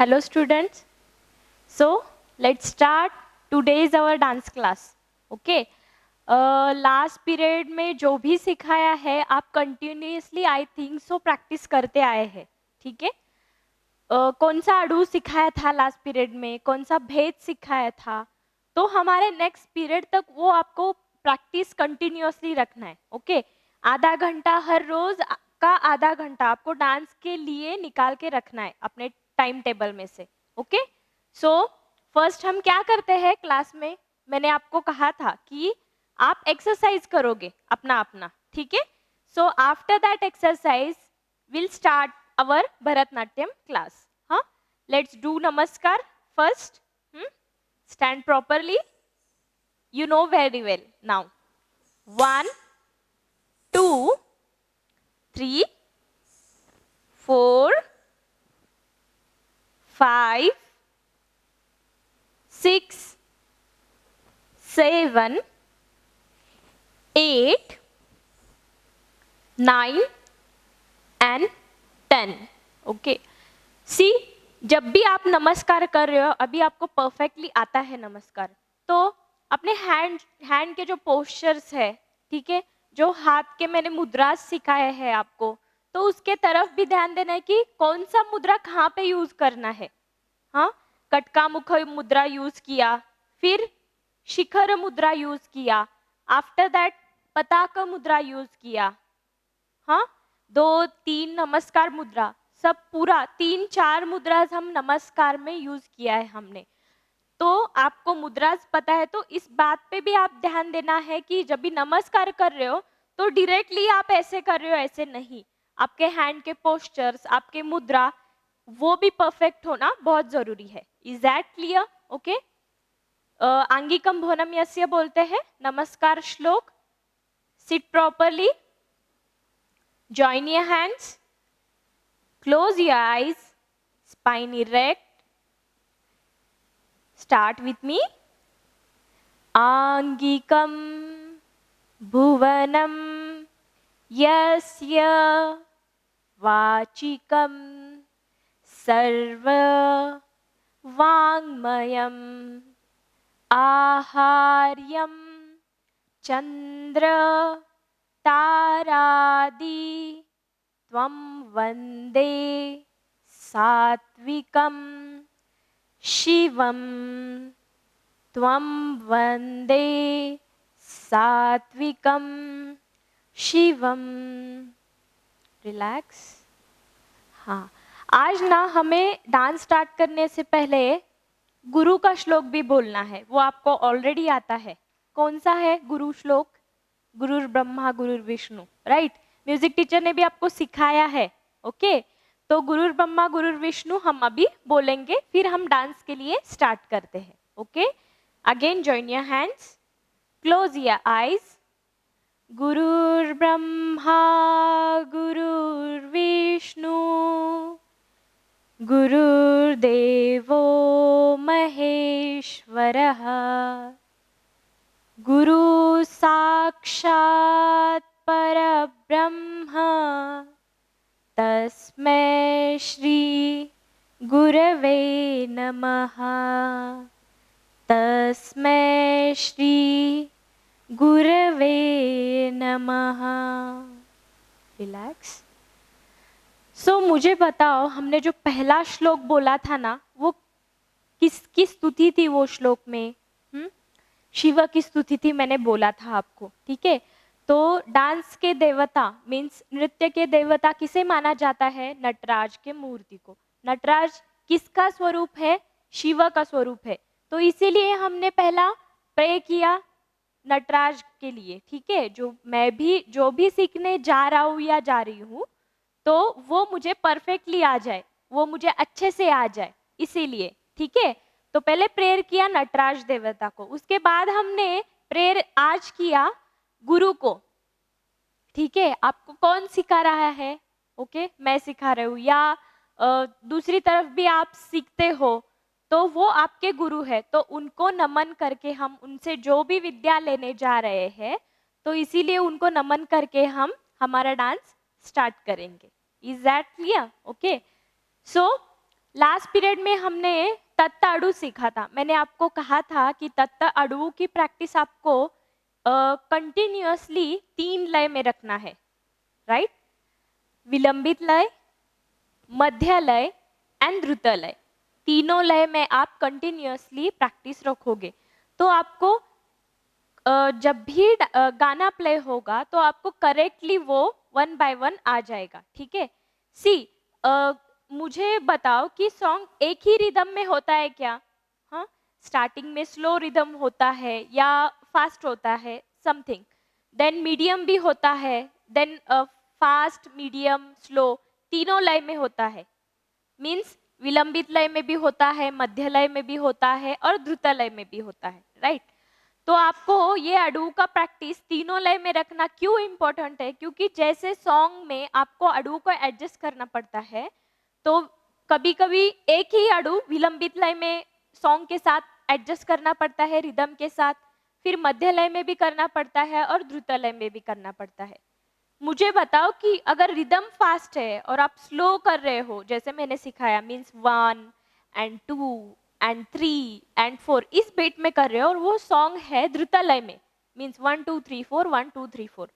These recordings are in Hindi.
Hello students. So let's start. Today is our dance class. Okay. Last period में जो भी सिखाया है आप continuously I think so practice करते आए हैं. ठीक है. कौन सा अड़ू सिखाया था लास्ट पीरियड में, कौन सा भेद सिखाया था, तो हमारे नेक्स्ट पीरियड तक वो आपको प्रैक्टिस कंटिन्यूसली रखना है. ओके. आधा घंटा हर रोज का आधा घंटा आपको डांस के लिए निकाल के रखना है अपने टाइम टेबल में से. ओके. सो फर्स्ट हम क्या करते हैं क्लास में, मैंने आपको कहा था कि आप एक्सरसाइज करोगे अपना अपना. ठीक है. So after that exercise will start our Bharatnatyam class. Huh? Let's do Namaskar first. Stand properly. You know very well now. 1, 2, 3, 4, 5, 6, 7, 8, 9 and 10. Okay. सी, जब भी आप नमस्कार कर रहे हो, अभी आपको परफेक्टली आता है नमस्कार, तो अपने हैंड के जो पोस्चर्स है, ठीक है, जो हाथ के मैंने मुद्रा सिखाए हैं आपको, तो उसके तरफ भी ध्यान देना है कि कौन सा मुद्रा कहाँ पे यूज करना है. हाँ, कटका मुख मुद्रा यूज किया, फिर शिखर मुद्रा यूज किया, आफ्टर दैट पताक मुद्रा यूज किया. हाँ, 2, 3 नमस्कार मुद्रा, सब पूरा 3-4 मुद्रा हम नमस्कार में यूज किया है हमने. तो आपको मुद्रा पता है, तो इस बात पे भी आप ध्यान देना है कि जब भी नमस्कार कर रहे हो तो डायरेक्टली आप ऐसे कर रहे हो, ऐसे नहीं. आपके हैंड के पोस्चर्स, आपके मुद्रा, वो भी परफेक्ट होना बहुत जरूरी है. Is that clear? Okay. आंगिकम Bhaona यस्य बोलते हैं नमस्कार श्लोक. Seat properly. Join your hands, close your eyes, spine erect. Start with me. Angikam bhuvanam yasya vachikam sarva vangmayam aharyam chandra तारादि त्वं वन्दे सात्विकं शिवं त्वं वन्दे सात्विकं शिवं. रिलैक्स. हाँ, आज ना हमें डांस स्टार्ट करने से पहले गुरु का श्लोक भी बोलना है. वो आपको ऑलरेडी आता है. कौन सा है गुरु श्लोक? गुरुर ब्रह्मा गुरुर विष्णु. राइट. म्यूजिक टीचर ने भी आपको सिखाया है. ओके. तो गुरुर ब्रह्मा गुरुर विष्णु हम अभी बोलेंगे, फिर हम डांस के लिए स्टार्ट करते हैं. Okay. Again join your hands, close your eyes. गुरुर ब्रह्मा गुरुर विष्णु गुरुर्देवो महेश्वरः गुरु साक्षात् परब्रह्म तस्मै श्री गुरवे नमः. तस्मै श्री गुरवे नमः. रिलैक्स. सो मुझे बताओ, हमने जो पहला श्लोक बोला था ना, वो किसकी स्तुति थी? वो श्लोक में शिव की स्तुति थी, मैंने बोला था आपको. ठीक है. तो डांस के देवता मीन्स नृत्य के देवता किसे माना जाता है? नटराज के मूर्ति को. नटराज किसका स्वरूप है? शिव का स्वरूप है. तो इसीलिए हमने पहला प्रे किया नटराज के लिए. ठीक है. जो भी सीखने जा रहा हूँ या जा रही हूँ, तो वो मुझे परफेक्टली आ जाए, वो मुझे अच्छे से आ जाए, इसीलिए. ठीक है. तो पहले प्रेयर किया नटराज देवता को, उसके बाद हमने प्रेयर आज किया गुरु को. ठीक है. आपको कौन सिखा रहा है? ओके. मैं सिखा रही हूँ, या दूसरी तरफ भी आप सीखते हो, तो वो आपके गुरु है. तो उनको नमन करके हम उनसे जो भी विद्या लेने जा रहे हैं, तो इसीलिए उनको नमन करके हम हमारा डांस स्टार्ट करेंगे. Is that clear? Okay. So last period में हमने तत्त अड़ू सीखा था। मैंने आपको कहा था कि तत्त अड़ू की प्रैक्टिस आपको कंटिन्यूअसली 3 लय में रखना है, राइट? विलंबित लय, मध्य लय एंड द्रुत लय। तीनों लय में आप कंटिन्यूअसली प्रैक्टिस रखोगे तो आपको जब भी गाना प्ले होगा तो आपको करेक्टली वो 1 बाय 1 आ जाएगा, ठीक है? सी, मुझे बताओ कि सॉन्ग एक ही रिदम में होता है क्या? हाँ, स्टार्टिंग में स्लो रिदम होता है या फास्ट होता है, समथिंग, देन मीडियम भी होता है, देन फास्ट, मीडियम, स्लो तीनों लय में होता है। मीन्स विलंबित लय में भी होता है, मध्य लय में भी होता है और द्रुत लय में भी होता है, राइट? तो आपको ये अडू का प्रैक्टिस तीनों लय में रखना क्यों इम्पोर्टेंट है? क्योंकि जैसे सॉन्ग में आपको अडू को एडजस्ट करना पड़ता है, तो कभी कभी एक ही अडू विलंबित लय में सॉन्ग के साथ एडजस्ट करना पड़ता है, रिदम के साथ, फिर मध्य लय में भी करना पड़ता है और द्रुत लय में भी करना पड़ता है। मुझे बताओ कि अगर रिदम फास्ट है और आप स्लो कर रहे हो, जैसे मैंने सिखाया, मीन्स 1 एंड 2 एंड 3 एंड 4 इस बीट में कर रहे हो और वो सॉन्ग है द्रुत लय में, मीन्स 1 2 3 4 1 2 3 4,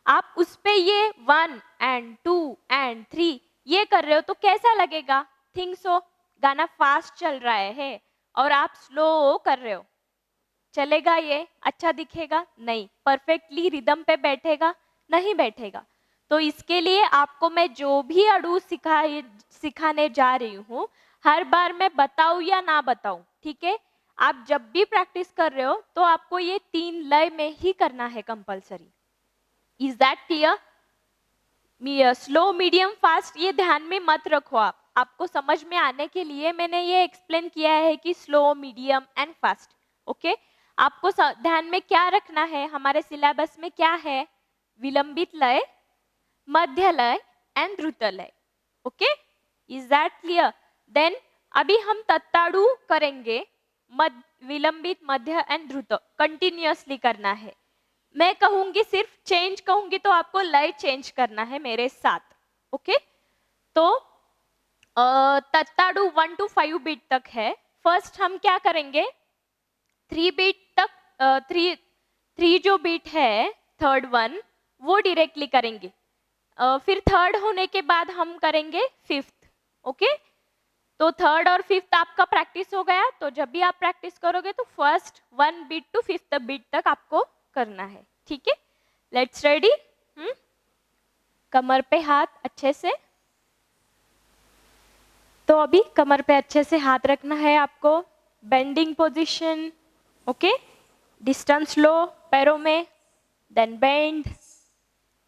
आप उस पे ये 1 एंड 2 एंड 3 ये कर रहे हो तो कैसा लगेगा? थिंक सो, गाना फास्ट चल रहा है और आप स्लो कर रहे हो, चलेगा? ये अच्छा दिखेगा? नहीं। परफेक्टली रिदम पे बैठेगा? नहीं बैठेगा। तो इसके लिए आपको मैं जो भी अड़ू सिखाने जा रही हूँ, हर बार मैं बताऊं या ना बताऊं, ठीक है? आप जब भी प्रैक्टिस कर रहे हो तो आपको ये 3 लय में ही करना है compulsory. Is that clear? Slow, medium, fast ये ध्यान में मत रखो आप, आपको समझ में आने के लिए मैंने ये एक्सप्लेन किया है कि slow, medium and fast, okay? आपको ध्यान में क्या रखना है? हमारे सिलेबस में क्या है? विलंबित लय, मध्य लय एंड द्रुत लय, okay? Is that clear? Then अभी हम तत्ताड़ू करेंगे, विलंबित, मध्य एंड द्रुत कंटिन्यूअसली करना है। मैं कहूंगी, सिर्फ चेंज कहूंगी तो आपको लय चेंज करना है मेरे साथ, ओके? तो तत्ताड़ू 1 to 5 बीट तक है। फर्स्ट हम क्या करेंगे, 3 बीट तक, थ्री जो बीट है, थर्ड वन, वो डायरेक्टली करेंगे। फिर थर्ड होने के बाद हम करेंगे फिफ्थ, ओके? तो थर्ड और फिफ्थ आपका प्रैक्टिस हो गया। तो जब भी आप प्रैक्टिस करोगे तो first 1 beat to 5th beat तक आपको करना है, ठीक है? Let's ready. कमर पे हाथ अच्छे से, तो अभी कमर पे अच्छे से हाथ रखना है आपको, बेंडिंग पोजीशन, ओके? डिस्टेंस लो पैरों में, then bend.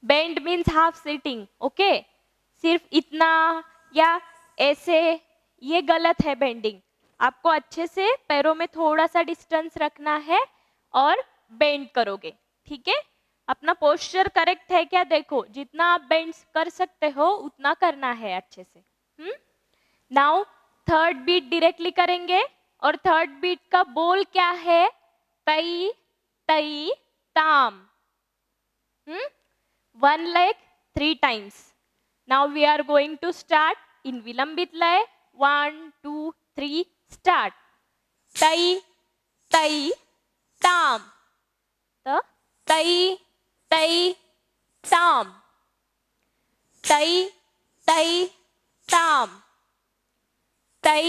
Bend means half sitting, okay? सिर्फ इतना या ऐसे, ये गलत है बेंडिंग। आपको अच्छे से पैरों में थोड़ा सा डिस्टेंस रखना है और बेंड करोगे, ठीक है? अपना पोस्चर करेक्ट है क्या? देखो, जितना आप बेंड कर सकते हो उतना करना है अच्छे से। नाउ थर्ड बीट डायरेक्टली करेंगे और थर्ड बीट का बोल क्या है? तई तई ताम। 1 leg 3 times. Now we are going to start in vilambit lay. 1 2 3 start. Tai tai tam. The tai tai tam. Tai tai tam. Tai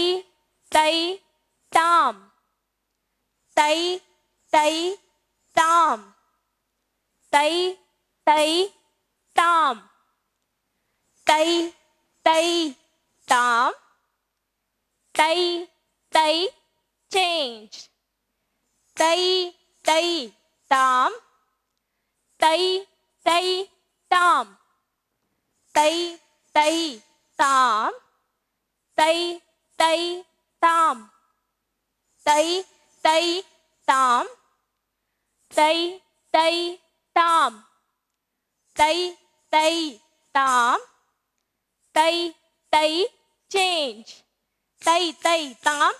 tai tam. Tai tai tam. Tai tai tam. Tai tai tam. Tai tai change. Tai tai tam. Tai tai tam. Tai tai tam. Tai tai tam. Tai tai tam. Tai tai tam. Tai tai tam. Tai tai change. Tai tai tam.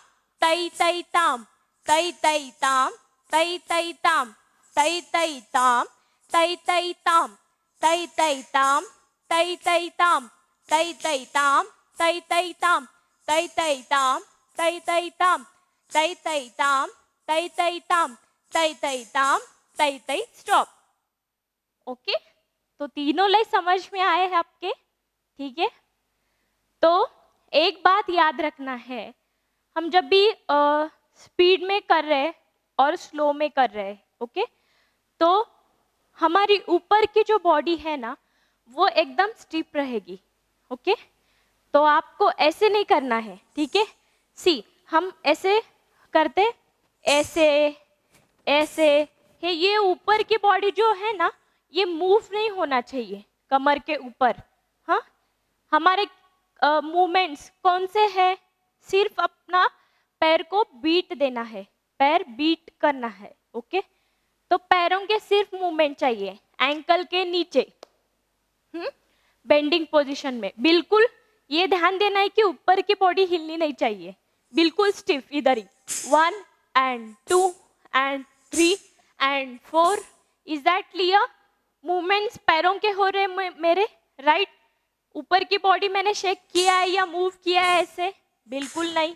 Tai tai tam. Tai tai tam. Tai tai tam. Tai tai tam. Tai tai tam. Tai tai tam. Tai tai tam. Tai tai tam. Tai tai tam. तै तै ताम तै तै ताम तै तै ताम तै तै ताम तै तै ताम तै तै स्टॉप। ओके, तो तीनों लय समझ में आए हैं आपके? ठीक है, तो एक बात याद रखना है, हम जब भी स्पीड में कर रहे हैं और स्लो में कर रहे हैं, ओके, तो हमारी ऊपर की जो बॉडी है ना वो एकदम स्टिफ रहेगी। ओके, तो आपको ऐसे नहीं करना है, ठीक है। सी, हम ऐसे करते, ऐसे ऐसे है, ये ऊपर की बॉडी जो है ना ये मूव नहीं होना चाहिए कमर के ऊपर। हाँ, हमारे मूवमेंट्स कौन से हैं? सिर्फ अपना पैर को बीट देना है, पैर बीट करना है। ओके, तो पैरों के सिर्फ मूवमेंट चाहिए, एंकल के नीचे, बेंडिंग पोजीशन में। बिल्कुल ये ध्यान देना है कि ऊपर की बॉडी हिलनी नहीं चाहिए, बिल्कुल स्टिफ इधर ही। 1 and 2 and 3 and 4। Is that clear? Movements पैरों के हो रहे मेरे, राइट? ऊपर की बॉडी मैंने शेक किया है या मूव किया है ऐसे? बिल्कुल नहीं।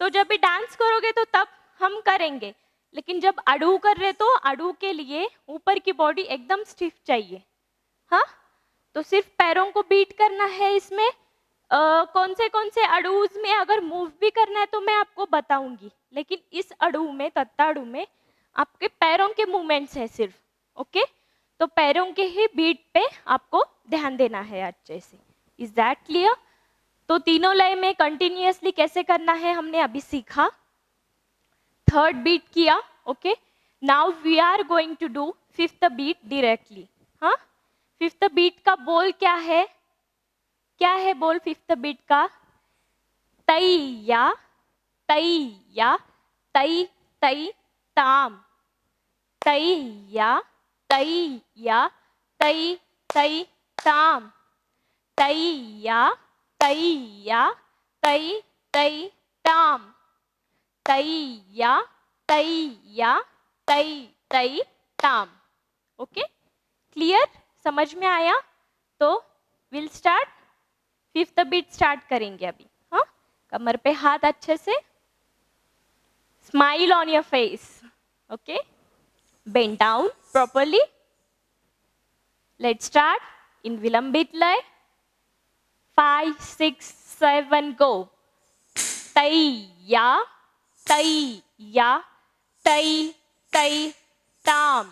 तो जब भी डांस करोगे तो तब हम करेंगे, लेकिन जब अड़ू कर रहे तो अड़ू के लिए ऊपर की बॉडी एकदम स्टिफ चाहिए। हाँ, तो सिर्फ पैरों को बीट करना है इसमें। कौन से अड़ूज में अगर मूव भी करना है तो मैं आपको बताऊंगी, लेकिन इस अड़ू में, तत्ता अड़ू में आपके पैरों के मूवमेंट्स है सिर्फ। ओके, तो पैरों के ही बीट पे आपको ध्यान देना है अच्छे से। Is that clear? तो तीनों लय में कंटिन्यूअसली कैसे करना है हमने अभी सीखा। थर्ड बीट किया। Okay, now we are going to do fifth beat directly. हाँ, फिफ्थ बीट का बोल क्या है? क्या है बोल फिफ्थ बीट का? तैया तैया तै तै ताम, तैया तैया तै तै ताम, तैया तैया तै तै ताम, तैया तैया तै तै ताम। Okay, clear? समझ में आया? तो will start, fifth beat start करेंगे अभी। हाँ, कमर पे हाथ अच्छे से, smile on your face. Okay, bend down properly. Let's start in विलंबित लय। 5 6 7 गो। तैया तैया तै तै ताम,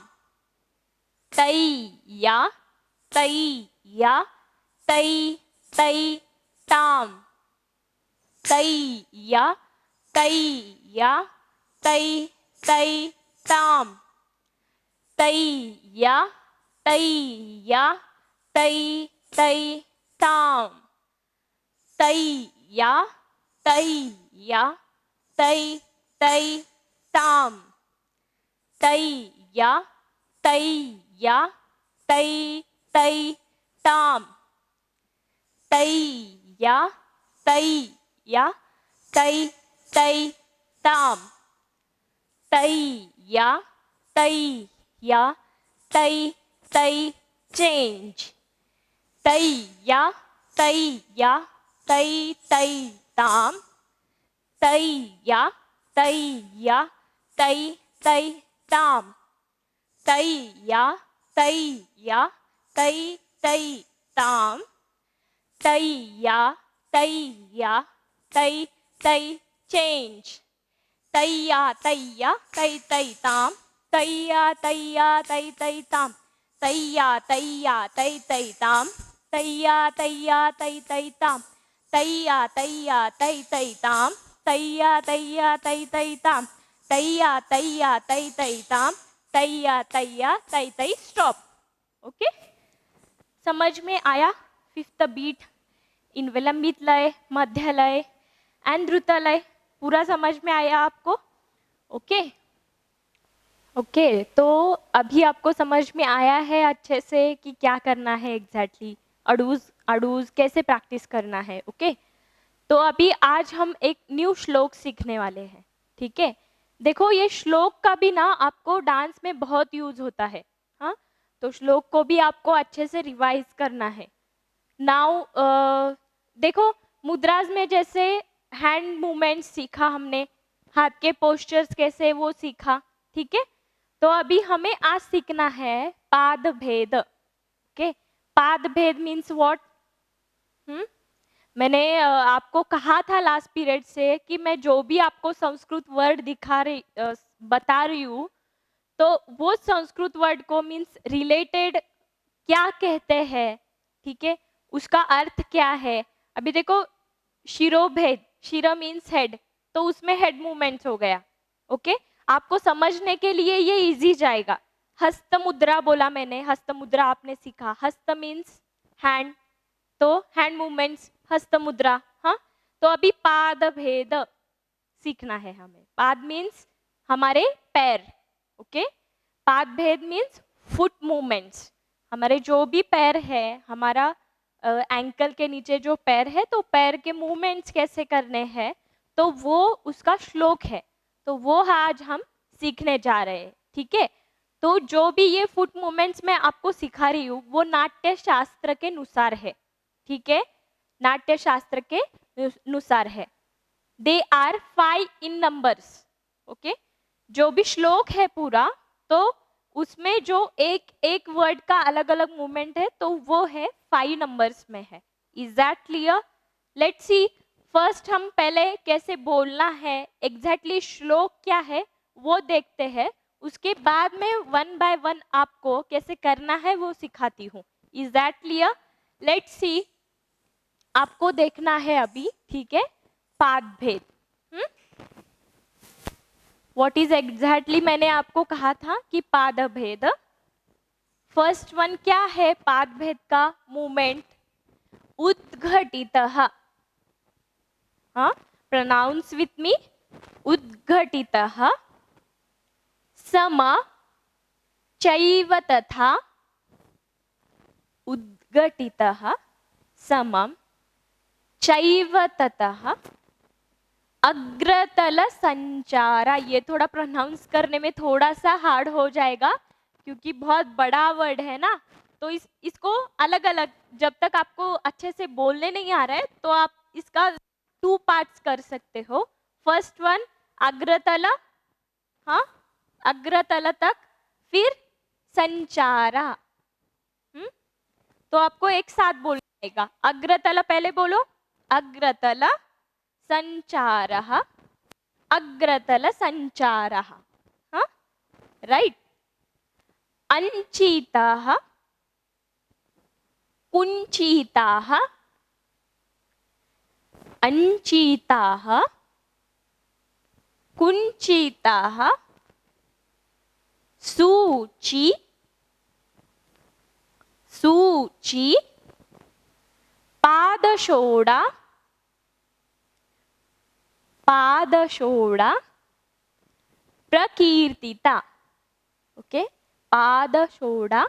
तैया तैया तै तै ताम, तैया तैया तै तै ताम, तैया तैया तै तै ताम, तैया तैया तै तै ताम, तैया तैया तै तै ताम, तैया तैया तै तै ताम, तैया तैया तै तै चेंज, तैया तैया तै तै ताम, तैया तैया तै तै ताम, तैया तैया तै तै ताम, तैया तैया तै तै चेंज, तैया तैया तै तै ताम, तैया तैया तै तै ताम, तैया तैया तै तै ताम, तैया तैया तै तै ताम, तैया तैया तै तै ताम, तैया तैया तै तै ताम, तैया तैया तै तै ताम, तैया तैया तै तै स्टॉप। ओके, समझ में आया? फिफ्थ बीट इन विलंबित लय, मध्य लय एंड द्रुत लय, पूरा समझ में आया आपको? ओके ओके, तो अभी आपको समझ में आया है अच्छे से कि क्या करना है एग्जैक्टली, अड़ूज कैसे प्रैक्टिस करना है। ओके, तो अभी आज हम एक न्यू श्लोक सीखने वाले हैं। ठीक है, देखो ये श्लोक का भी ना आपको डांस में बहुत यूज होता है। हाँ, तो श्लोक को भी आपको अच्छे से रिवाइज करना है। नाउ देखो मुद्राज में जैसे हैंड मूवमेंट्स सीखा हमने, हाथ के पोस्चर्स कैसे वो सीखा, ठीक है। तो अभी हमें आज सीखना है पाद भेद। ओके, पाद भेद मीन्स व्हाट? मैंने आपको कहा था लास्ट पीरियड से कि मैं जो भी आपको संस्कृत वर्ड बता रही हूँ, तो वो संस्कृत वर्ड को मीन्स रिलेटेड क्या कहते हैं, ठीक है, उसका अर्थ क्या है। अभी देखो, शिरोभेद, शिरो मीन्स हेड, तो उसमें हेड मूवमेंट्स हो गया। ओके, आपको समझने के लिए ये इजी जाएगा। हस्त मुद्रा बोला मैंने, हस्त मुद्रा आपने सीखा, हस्त मीन्स हैंड, तो हैंड मूवमेंट्स, हस्त मुद्रा। हाँ, तो अभी पाद भेद सीखना है हमें। पाद मीन्स हमारे पैर, ओके। पाद भेद मीन्स फुट मूवमेंट्स, हमारे जो भी पैर है, हमारा एंकल के नीचे जो पैर है, तो पैर के मूवमेंट्स कैसे करने हैं, तो वो उसका श्लोक है, तो वो आज हम सीखने जा रहे हैं, ठीक है। तो जो भी ये फुट मूवमेंट्स मैं आपको सिखा रही हूँ वो नाट्य शास्त्र के अनुसार है, ठीक है, नाट्य शास्त्र के अनुसार है। They are 5 in numbers, okay. जो भी श्लोक है पूरा, तो उसमें जो एक एक वर्ड का अलग अलग मूवमेंट है, तो वो है 5 नंबर्स में है। Is that clear? Let's see, first हम पहले कैसे बोलना है, एग्जैक्टली श्लोक क्या है वो देखते हैं, उसके बाद में 1 बाय 1 आपको कैसे करना है वो सिखाती हूँ। Is that clear? Let's see, आपको देखना है अभी, ठीक है, पाद भेद। व्हाट इज एग्जैक्टली मैंने आपको कहा था कि पाद भेद। फर्स्ट वन क्या है पाद भेद का मूवमेंट? उद्घटितः, हाँ, प्रोनाउंस विथ मी, उद्घटितः, सम चैव तथा, उद्घटितः समम चैव ततः, अग्रतल संचारा। ये थोड़ा प्रोनाउंस करने में थोड़ा सा हार्ड हो जाएगा क्योंकि बहुत बड़ा वर्ड है ना, तो इसको अलग अलग, जब तक आपको अच्छे से बोलने नहीं आ रहा है तो आप इसका 2 पार्ट्स कर सकते हो। फर्स्ट वन अग्रतल, हाँ, अग्रतल तक, फिर संचारा। तो आपको एक साथ बोलना आएगा। अग्रतल पहले बोलो, अग्रतल संचारः, अग्रतल संचारः, हाँ, राइट। अंचिताः, कुंचिताः, अंचिताः, कुंचिताः, सूची, सूची, पादशोडा, पादशोडा, प्रकीर्तिता, ओके, पादशोडा,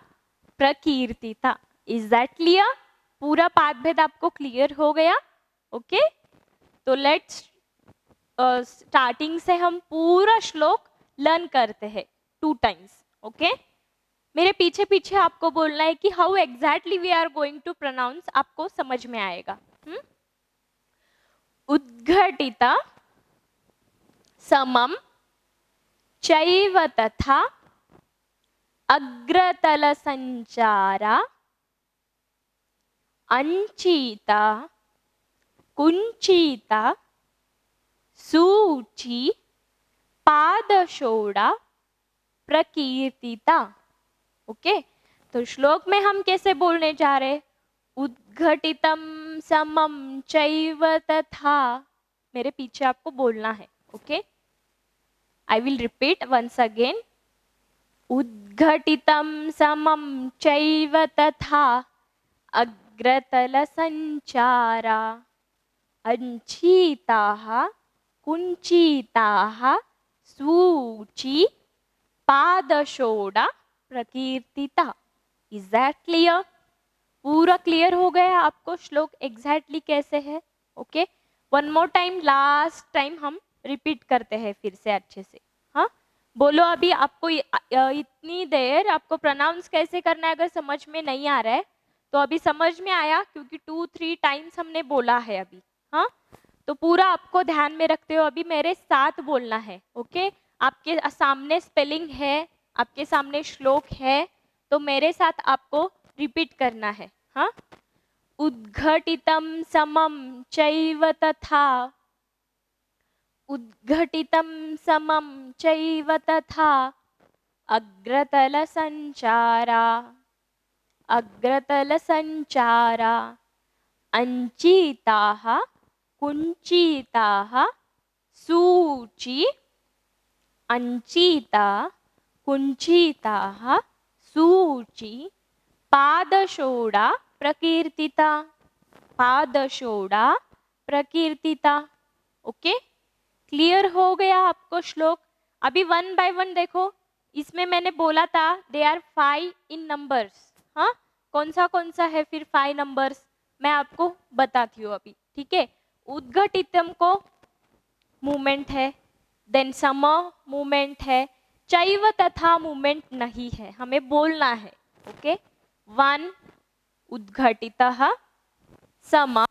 प्रकीर्तिता। Is that clear? पूरा पाद भेद आपको क्लियर हो गया? ओके, तो लेट्स स्टार्टिंग से हम पूरा श्लोक लर्न करते हैं 2 टाइम्स, ओके। मेरे पीछे पीछे आपको बोलना है कि how exactly we are going to pronounce, आपको समझ में आएगा। उद्घटिता, समम चैव तथा, अग्रतल संचारा, अंचिता, कुंचिता, सूची, पादशोडा, प्रकीर्तिता। ओके, तो श्लोक में हम कैसे बोलने जा रहे? उद्घटितम समम चैव तथा, मेरे पीछे आपको बोलना है, okay. I will repeat once again. उद्घटितं समं चैव तथा, अग्रतल संचारा, अंचिताः, कुंचिताः, सूची, पादशोडा, प्रकीर्तिता। Is that clear? पूरा क्लियर हो गया आपको श्लोक एग्जैक्टली कैसे है? Okay, one more time, last time हम रिपीट करते हैं फिर से अच्छे से। हाँ, बोलो अभी आपको इतनी देर आपको प्रोनाउंस कैसे करना है, अगर समझ में नहीं आ रहा है तो अभी समझ में आया क्योंकि 2-3 टाइम्स हमने बोला है अभी। हाँ, तो पूरा आपको ध्यान में रखते हो अभी मेरे साथ बोलना है, ओके? आपके सामने स्पेलिंग है, आपके सामने श्लोक है, तो मेरे साथ आपको रिपीट करना है, हाँ? उद्घटितं समं चैव तथा, उद्घटितं समं चैव तथा, अग्रतलसञ्चारा, अग्रतलसञ्चारा, अञ्चिताः कुञ्चिताः सूची, अञ्चिता कुञ्चिताः सूची, पादशोडा प्रकीर्तिता, पादशोडा प्रकीर्तिता। ओके, क्लियर हो गया आपको श्लोक? अभी वन बाय वन देखो। इसमें मैंने बोला था दे आर 5 इन नंबर्स, हाँ? कौन सा है फिर 5 नंबर्स, मैं आपको बताती हूँ अभी, ठीक है? उद्घटितम को मूवमेंट है, देन सम मूवमेंट है, चैव तथा मूवमेंट नहीं है, हमें बोलना है, ओके? 1 उद्घटितः, सम,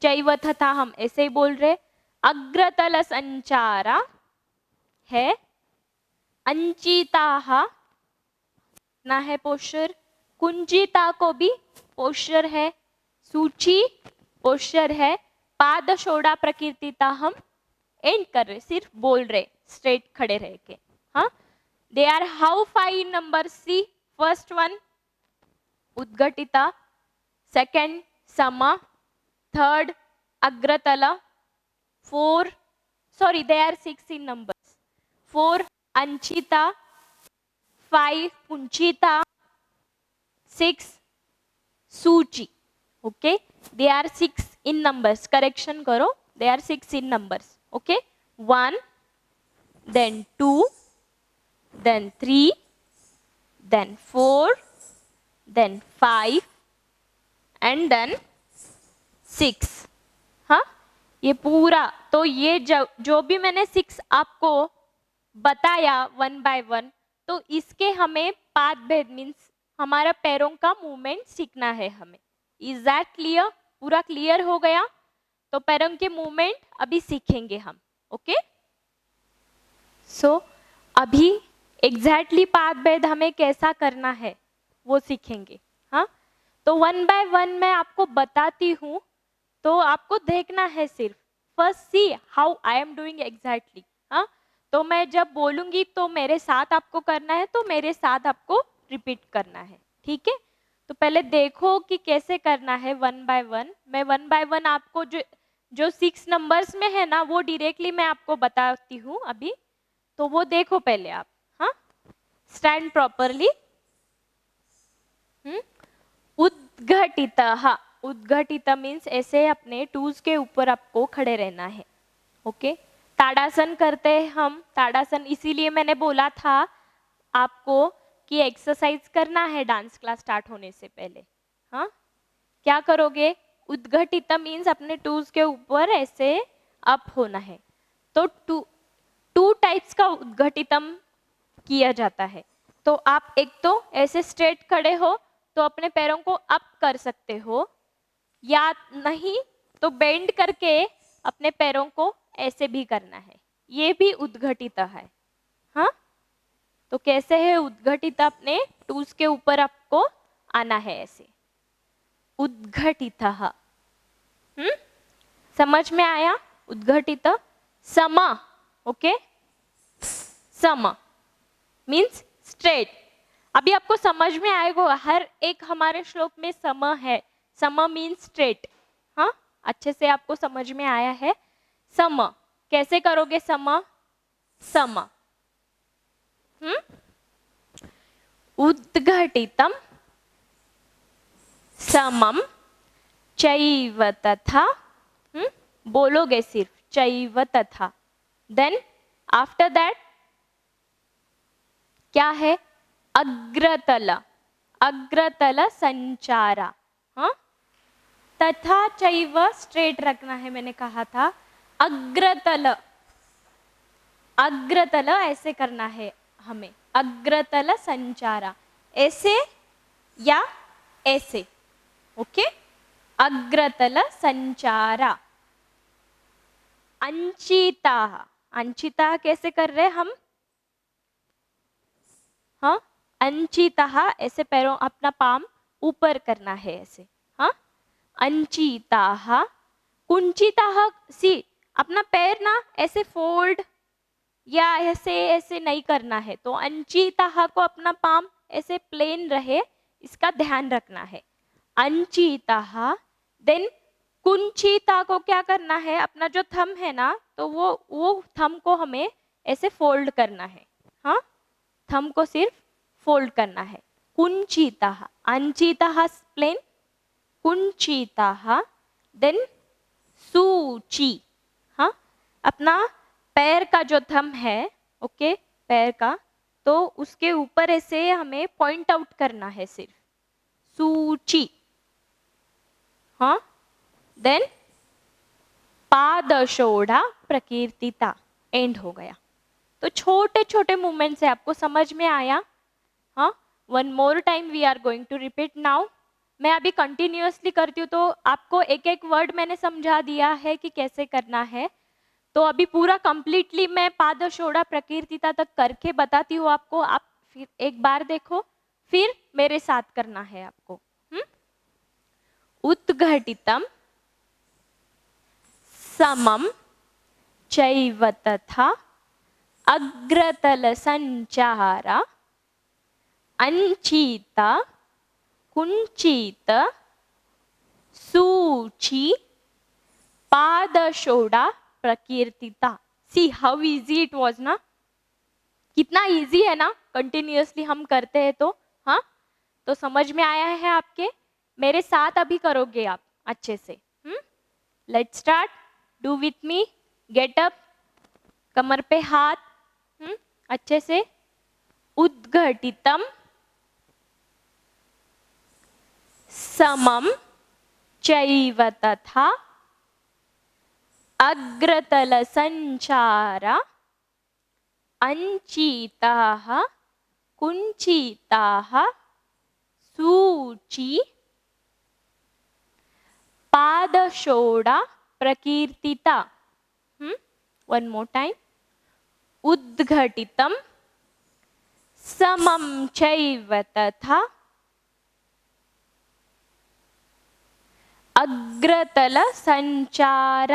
चैव तथा हम ऐसे ही बोल रहे, अग्रतल संचारा है, अंचिताः ना है पोस्चर, कुंजिता को भी पोस्चर है, सूची पोस्चर है, पादशोडा प्रकीर्तिता हम एंड कर रहे, सिर्फ बोल रहे स्ट्रेट खड़े रह के, हाँ? They are how 5 number? See first one उद्घटिता, सेकंड सम, थर्ड अग्रतल, 4 sorry they are 6 in numbers, 4 अंचिता, 5 कुंचिता, 6 सूची, okay? they are 6 in numbers, correction करो, they are 6 in numbers, okay? 1 then 2 then 3 then 4 then 5 and then 6, हाँ? ये पूरा, तो ये जो भी मैंने 6 आपको बताया 1 बाय 1, तो इसके हमें पाद भेद मीन्स हमारा पैरों का मूवमेंट सीखना है हमें। Is that clear? पूरा क्लियर हो गया? तो पैरों के मूवमेंट अभी सीखेंगे हम, ओके? सो अभी एग्जैक्टली पाद भेद हमें कैसा करना है वो सीखेंगे, हाँ? तो 1 बाय 1 मैं आपको बताती हूँ, तो आपको देखना है सिर्फ, first see how I am doing exactly, हाँ? तो मैं जब बोलूंगी तो मेरे साथ आपको करना है, तो मेरे साथ आपको रिपीट करना है, ठीक है? तो पहले देखो कि कैसे करना है 1 बाय 1। मैं 1 बाय 1 आपको जो 6 नंबर्स में है ना, वो डायरेक्टली मैं आपको बताती हूँ अभी, तो वो देखो पहले आप, हाँ? Stand properly. उद्घटितः, उद्घटित मीन्स ऐसे अपने टूज के ऊपर आपको खड़े रहना है, ओके? ताड़ासन करते हैं हम, ताड़ासन इसीलिए मैंने बोला था आपको कि एक्सरसाइज करना है डांस क्लास स्टार्ट होने से पहले, हाँ? क्या करोगे? उद्घटित मीन्स अपने टूज के ऊपर ऐसे अप होना है, तो टू टाइप्स का उद्घटितम किया जाता है। तो आप एक तो ऐसे स्ट्रेट खड़े हो तो अपने पैरों को अप कर सकते हो, या नहीं तो बेंड करके अपने पैरों को ऐसे भी करना है, ये भी उद्घटित है, हाँ? तो कैसे है उद्घटित? अपने टूल्स के ऊपर आपको आना है ऐसे, उद्घटित, समझ में आया? उद्घटित। सम, ओके? सम मीन्स स्ट्रेट। अभी आपको समझ में आएगा, हर एक हमारे श्लोक में सम है, सम मीन्स स्ट्रेट, हाँ? अच्छे से आपको समझ में आया है? सम कैसे करोगे? सम, सम, उद्घटितम समम चैव तथा, बोलोगे सिर्फ चैव तथा, देन आफ्टर दैट क्या है? अग्रतल, अग्रतल संचारा, हाँ? तथा चैव स्ट्रेट रखना है, मैंने कहा था। अग्रतल, अग्रतल ऐसे करना है हमें, अग्रतल संचारा, ऐसे या ऐसे, ओके? अग्रतल संचारा, अंचिता, अंचिता कैसे कर रहे हैं हम? हाँ, अंचिता, ऐसे पैरों अपना पाम ऊपर करना है ऐसे, हाँ, अंचिता। कुंचिता, सी अपना पैर ना ऐसे फोल्ड या ऐसे ऐसे नहीं करना है, तो अंचिता को अपना पाम ऐसे प्लेन रहे, इसका ध्यान रखना है। अंचिता। देन कुंचिता को क्या करना है, अपना जो थंब है ना, तो वो थंब को हमें ऐसे फोल्ड करना है, हाँ, थंब को सिर्फ फोल्ड करना है। कुंचिता, अंचिता प्लेन, कुंचिता। देन सूची, हाँ, अपना पैर का जो थंब है, ओके, पैर का, तो उसके ऊपर ऐसे हमें पॉइंट आउट करना है सिर्फ, सूची, हाँ। देन पादशोढ़ा प्रकीर्तिता, एंड हो गया। तो छोटे छोटे मूवमेंट से आपको समझ में आया, हाँ। One more time we are going to repeat now. मैं अभी कंटिन्यूअसली करती हूँ, तो आपको एक एक वर्ड मैंने समझा दिया है कि कैसे करना है। तो अभी पूरा कंप्लीटली मैं पादशोढ़ा प्रकीर्तिता तक करके बताती हूँ आपको, आप फिर एक बार देखो, फिर मेरे साथ करना है आपको। उद्घटितम समम चैव तथा अग्रतल संचार अंचित कुंचित सूची पादशोढ़ा प्रकीर्तिता। See how easy it was ना, कितना इजी है ना, कंटिन्यूअसली हम करते हैं तो, हाँ। तो समझ में आया है आपके? मेरे साथ अभी करोगे आप अच्छे से। Let's start, do with me, get up, कमर पे हाथ, अच्छे से। उद्घटितम समम चैव तथा अग्रतल संचार अंचिताः कुंचिताः सूची पादशोढ़ा प्रकीर्तिता। One more time. उद्घटितम समम चैव तथा अग्रतल संचार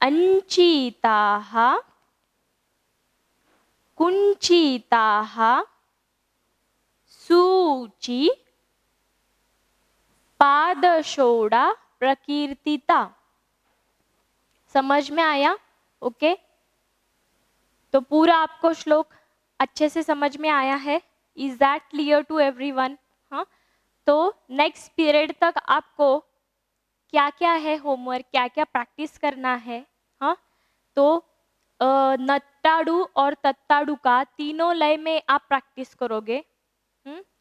अंचिताः कुंचिताः सूची पादशोढ़ा प्रकीर्तिता। समझ में आया? ओके, तो पूरा आपको श्लोक अच्छे से समझ में आया है? Is that clear to everyone? हाँ, तो नेक्स्ट पीरियड तक आपको क्या क्या है होमवर्क, क्या क्या प्रैक्टिस करना है, हाँ। तो नत्ताडु और तत्ताडु का तीनों लय में आप प्रैक्टिस करोगे।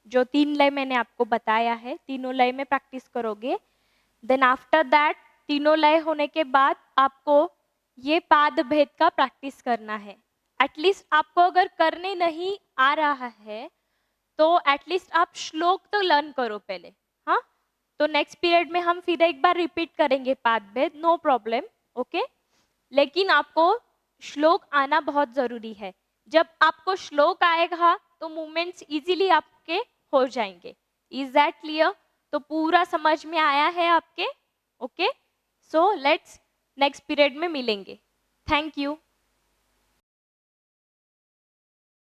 जो 3 लय मैंने आपको बताया है, तीनों लय में प्रैक्टिस करोगे। देन आफ्टर दैट, तीनों लय होने के बाद आपको ये पाद भेद का प्रैक्टिस करना है। एटलीस्ट आपको अगर करने नहीं आ रहा है तो एटलीस्ट आप श्लोक तो लर्न करो पहले, हाँ। तो नेक्स्ट पीरियड में हम फिर एक बार रिपीट करेंगे पाद भेद, नो प्रॉब्लम, ओके। लेकिन आपको श्लोक आना बहुत जरूरी है। जब आपको श्लोक आएगा तो मूवमेंट्स इजीली आपके हो जाएंगे। Is that clear? तो पूरा समझ में आया है आपके? Okay, so let's next period में मिलेंगे। Thank you.